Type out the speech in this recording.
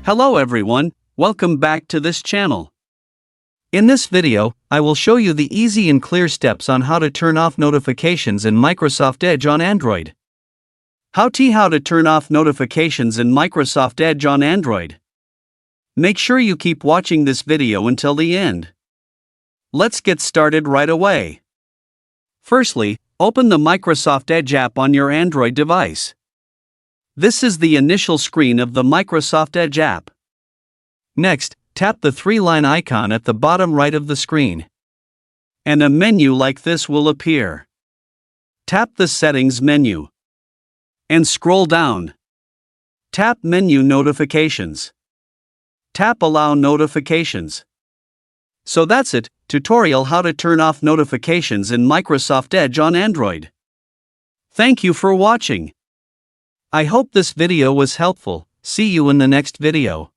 Hello everyone, welcome back to this channel. In this video, I will show you the easy and clear steps on how to turn off notifications in Microsoft Edge on Android. How to turn off notifications in Microsoft Edge on Android. Make sure you keep watching this video until the end. Let's get started right away. Firstly, open the Microsoft Edge app on your Android device. This is the initial screen of the Microsoft Edge app. Next, tap the three-line icon at the bottom right of the screen. And a menu like this will appear. Tap the Settings menu. And scroll down. Tap Menu Notifications. Tap Allow Notifications. So that's it, tutorial how to turn off notifications in Microsoft Edge on Android. Thank you for watching. I hope this video was helpful. See you in the next video.